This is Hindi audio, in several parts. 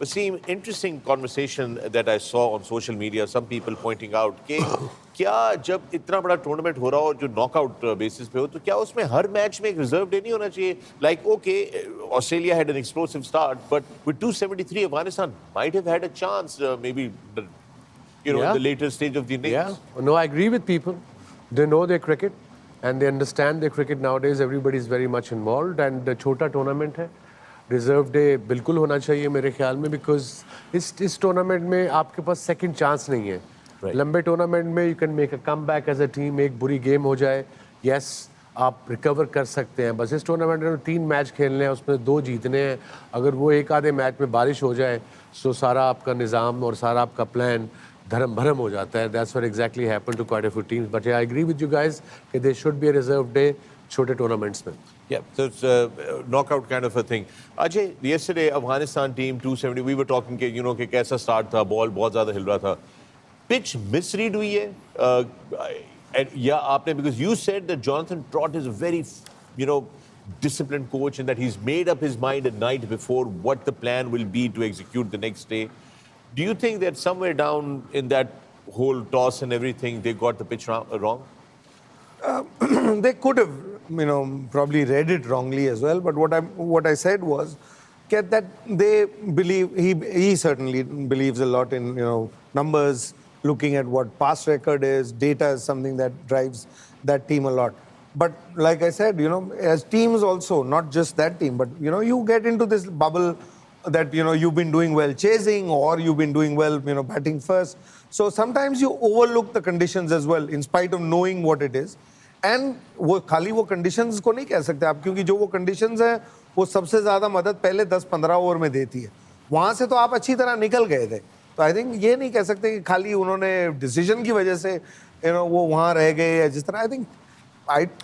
Wasim, interesting conversation that I saw on social media. Some people pointing out कि क्या जब इतना बड़ा टूर्नामेंट हो रहा हो जो नॉकआउट बेसिस पे हो तो क्या उसमें हर मैच में एक रिजर्व डे नहीं होना चाहिए? Like okay, Australia had an explosive start, but with 273, Afghanistan might have had a chance, maybe in the later stage of the innings. Yeah, no, I agree with people. They know their cricket and they understand their cricket nowadays. Everybody is very much involved and the छोटा टूर्नामेंट है. रिजर्व डे बिल्कुल होना चाहिए मेरे ख्याल में, बिकॉज इस टूर्नामेंट में आपके पास सेकंड चांस नहीं है. लंबे टूर्नामेंट में you can make a come back as a team. एक बुरी गेम हो जाए, यस आप रिकवर कर सकते हैं. बस इस टूर्नामेंट में 3 मैच खेलने हैं, उसमें 2 जीतने हैं. अगर वो एक आधे मैच में बारिश हो जाए तो सारा आपका निज़ाम और सारा आपका प्लान धर्म भरम हो जाता है. That's what exactly happened to quite a few teams. But I agree with you guys कि there should be a reserve day छोटे टूर्नामेंट्स में. Yeah, so it's a knockout kind of a thing. Ajay, yesterday Afghanistan team 270, we were talking कि कैसा start था, ball बहुत ज़्यादा हिल रहा था. Pitch misread हुई है, आपने, because you said that Jonathan Trott is a very, disciplined coach and that he's made up his mind at night before what the plan will be to execute the next day. Do you think that somewhere down in that whole toss and everything, they got the pitch wrong? They could have, probably read it wrongly as well. But what I said was that they believe, he certainly believes a lot in numbers, looking at what past record is. Data is something that drives that team a lot. But like I said, as teams also, not just that team, but you get into this bubble that you've been doing well chasing, or you've been doing well batting first. So sometimes you overlook the conditions as well, in spite of knowing what it is. And वो खाली वो कंडीशंस को नहीं कह सकते आप, क्योंकि जो वो कंडीशंस हैं वो सबसे ज़्यादा मदद पहले 10-15 ओवर में देती है. वहाँ से तो आप अच्छी तरह निकल गए थे. तो आई थिंक ये नहीं कह सकते कि खाली उन्होंने डिसीजन की वजह से वो वहाँ रह गए या जिस तरह. I think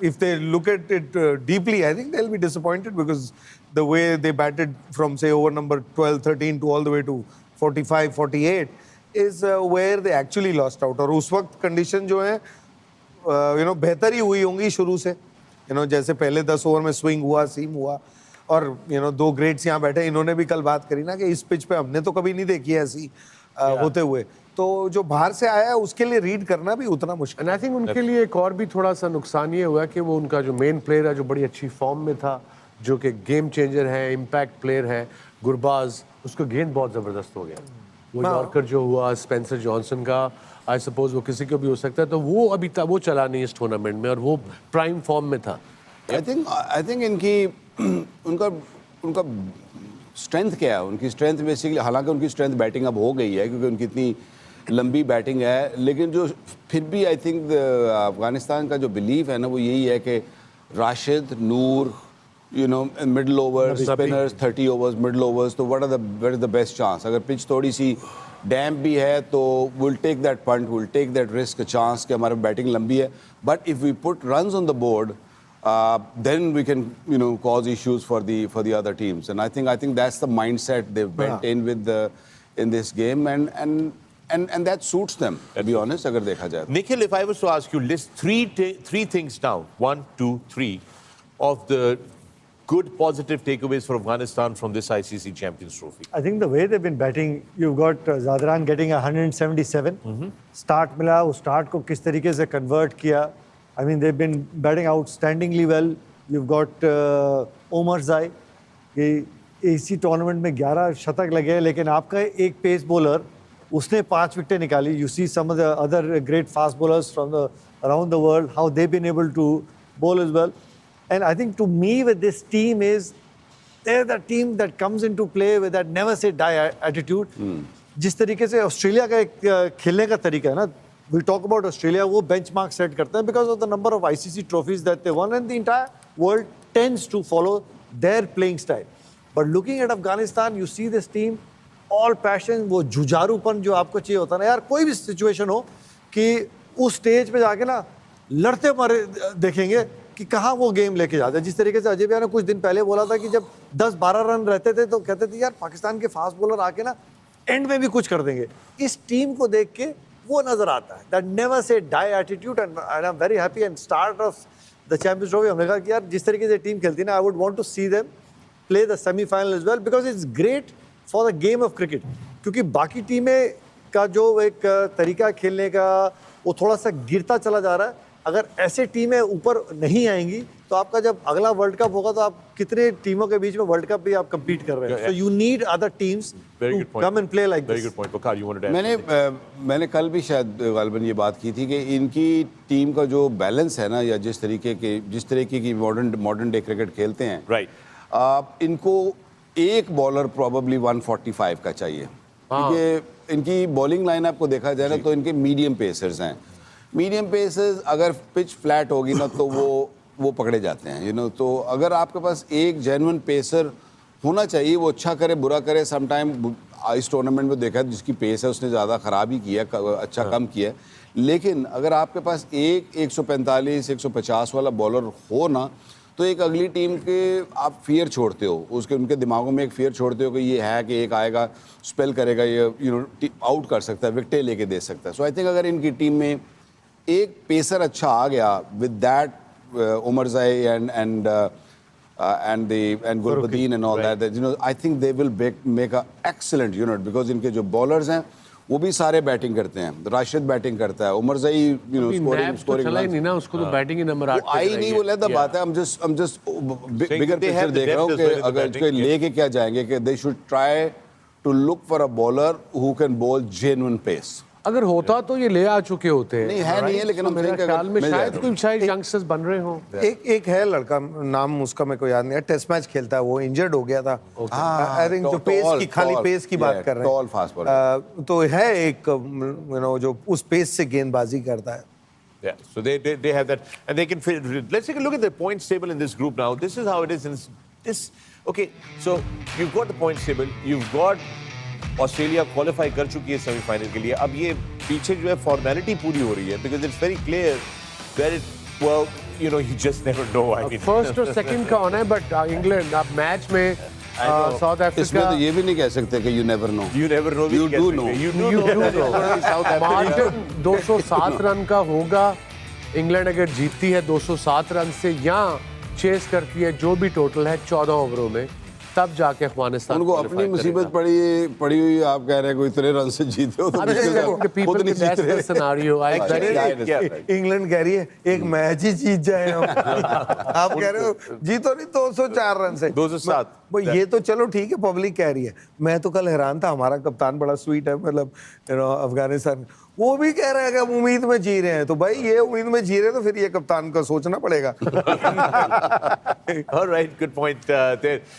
if they look at it deeply, I think they will be disappointed, because the way they batted from say over number 12-13 to all the way to 45-48 is where they actually lost out. और उस वक्त कंडीशन जो है बेहतर ही हुई होंगी शुरू से. जैसे पहले 10 ओवर में स्विंग हुआ, सीम हुआ, और 2 ग्रेट्स यहाँ बैठे, इन्होंने भी कल बात करी ना कि इस पिच पे हमने तो कभी नहीं देखी ऐसी होते हुए. तो जो बाहर से आया है उसके लिए रीड करना भी उतना मुश्किल. एंड आई थिंक उनके लिए एक और भी थोड़ा सा नुकसान ये हुआ कि वो उनका जो मेन प्लेयर है जो बड़ी अच्छी फॉर्म में था, जो कि गेम चेंजर है, इम्पैक्ट प्लेयर है, गुरबाज, उसको गेंद बहुत ज़बरदस्त हो गया. वो यॉर्कर जो हुआ स्पेंसर जॉनसन का, आई सपोज वो किसी को भी हो सकता है, तो वो अभी तक वो चला नहीं इस टूर्नामेंट में और वो प्राइम फॉर्म में था. आई थिंक इनकी उनका स्ट्रेंथ क्या है. उनकी स्ट्रेंथ बेसिकली, हालांकि उनकी स्ट्रेंथ बैटिंग अब हो गई है क्योंकि उनकी इतनी लंबी बैटिंग है, लेकिन जो फिर भी आई थिंक अफगानिस्तान का जो बिलीफ है ना वो यही है कि Rashid, Noor, middle overs, spinners, 30 overs, middle overs, तो what is the best chance. अगर पिच थोड़ी सी डैम्प भी है तो will take that punt, will take that risk chance कि हमारी बैटिंग लंबी है. But if we put runs on the board, then we can cause issues for the other teams. And I think that's the mindset they went in with in this game, and that suits them, to be honest, agar dekha jaye. Nikhil, if I was to ask you, list three things down, 1, 2, 3 of the good positive takeaways for Afghanistan from this ICC Champions Trophy. I think the way they've been batting, you've got Zadran getting 177 start मिला, उस start को किस तरीके से convert किया. I mean, they've been batting outstandingly well. You've got Omar Zai, कि इसी टूर्नामेंट में 11 शतक लगे, लेकिन आपका एक पेस बॉलर उसने 5 विकेटें निकाली. You see some of the other great fast bowlers from around the world, how they've been able to bowl as well. And I think to me with this team is, they're the team that comes into play with that never say die attitude. जिस तरीके से ऑस्ट्रेलिया का एक खेलने का तरीका है ना, we talk about Australia, वो benchmark set करते हैं because of the number of ICC trophies that they won, and the entire world tends to follow their playing style. But looking at Afghanistan, you see this team, all passion, वो जुझारूपन जो आपको चाहिए होता है ना यार, कोई भी सिचुएशन हो कि उस स्टेज पे जाके ना लड़ते मरे देखेंगे कि कहाँ वो गेम लेके जाते हैं. जिस तरीके से अजय भैया ने कुछ दिन पहले बोला था कि जब 10-12 रन रहते थे तो कहते थे यार पाकिस्तान के फास्ट बॉलर आके ना एंड में भी कुछ कर देंगे. इस टीम को देख के वो नजर आता है, that never say die attitude. And I am very happy and start of the Champions Trophy हमने कहा कि यार जिस तरीके से टीम खेलती है ना, I would want to see them play the semifinal as well, because it's great for the game of cricket, क्योंकि बाकी टीमें का जो एक तरीका खेलने का वो थोड़ा सा गिरता चला जा रहा है। अगर ऐसे टीमें ऊपर नहीं आएंगी तो आपका जब अगला वर्ल्ड कप होगा तो आप कितने टीमों के बीच में वर्ल्ड कप भी आप compete कर रहे हैं। So you need other teams to come and play like Very this. good point. Waqar, you wanted to add मैंने कल भी शायद गालिबन ये बात की थी कि इनकी टीम का जो बैलेंस है ना, या जिस तरीके की मॉडर्न डे क्रिकेट खेलते हैं, Right. इनको एक बॉलर प्रॉबली 145 का चाहिए, क्योंकि इनकी बॉलिंग लाइनअप को देखा जाए ना तो इनके मीडियम पेसर्स हैं। मीडियम पेसर्स अगर पिच फ्लैट होगी ना तो वो पकड़े जाते हैं, तो अगर आपके पास एक जेन्युइन पेसर होना चाहिए, वो अच्छा करे बुरा करे, समटाइम इस टूर्नामेंट में देखा है जिसकी पेस है उसने ज़्यादा ख़राब ही किया, अच्छा कम किया, लेकिन अगर आपके पास एक 145 150 वाला बॉलर हो ना, तो एक अगली टीम के आप फियर छोड़ते हो, उनके दिमागों में एक फियर छोड़ते हो कि ये है कि एक आएगा स्पेल करेगा, ये आउट कर सकता है, विकेटें लेके दे सकता है। सो आई थिंक अगर इनकी टीम में एक पेसर अच्छा आ गया with that Omarzai and Gulbuddin and all that, I think they will make a excellent unit, because इनके जो bowlers हैं वो भी सारे बैटिंग करते हैं। राशिद बैटिंग करता है, उमरज़ाई स्कोरिंग चला ही नहीं ना, उसको तो बैटिंग ही नंबर 8 आई नहीं, वो लेता बात है। I'm just bigger they have picture the देख रहा हूँ depth कि as well in the अगर batting, इसको लेके क्या जाएंगे कि they should try to look for a bowler who can bowl genuine pace। अगर होता तो ये ले आ चुके होते हैं। नहीं है, नहीं है, लेकिन हम मेरे think ख्याल में मिल शायद जाएगा। शायद यंगस्टर्स बन रहे हों। एक है लड़का, नाम उसका मेरे को याद नहीं है, टेस्ट मैच खेलता है, वो इंजर्ड हो गया था। आई थिंक जो पेस की, खाली पेस की बात कर रहे हैं, टॉल फास्ट बॉलर तो है एक जो उस पेस से गेंदबाजी करता है। Yeah, so they have that, and they can. Let's take a look at the points table in this group now. This is how it is in this. Okay, so you've got the points table. You've got Australia qualify कर चुकी है सेमीफाइनल के लिए। अब ये पीछे जो है फॉर्मेलिटी पूरी हो रही है, because it's very clear that it well you just never know. I mean, first और सेकंड का होना है, बट इंग्लैंड अब मैच में साउथ इसमें तो अफ्रीका ये भी नहीं कह सकते कि you never know। you never know. You do know। You do know. South Africa. Margin 207 run का होगा। इंग्लैंड अगर जीतती है 207 रन से या चेस करती है जो भी टोटल है 14 ओवरों में, तब जाके अफगानिस्तान उनको अपनी मुसीबत पड़ी हुई, आप कह रहे हैं कोई इतने रन से जीते हो तो खुद नहीं जीत रहे। इंग्लैंड कह रही है एक मैच ही जीत जाए हम। आप कह रहे हो जीतो नहीं 204 रन से। 207। वो ये तो चलो ठीक है, पब्लिक कह रही है। मैं तो कल हैरान था, हमारा कप्तान बड़ा स्वीट है, मतलब अफगानिस्तान, वो भी कह रहा है कि हम उम्मीद में जी रहे हैं। तो भाई ये उम्मीद में जी रहे हैं तो फिर ये कप्तान का सोचना पड़ेगा। All right, good point there.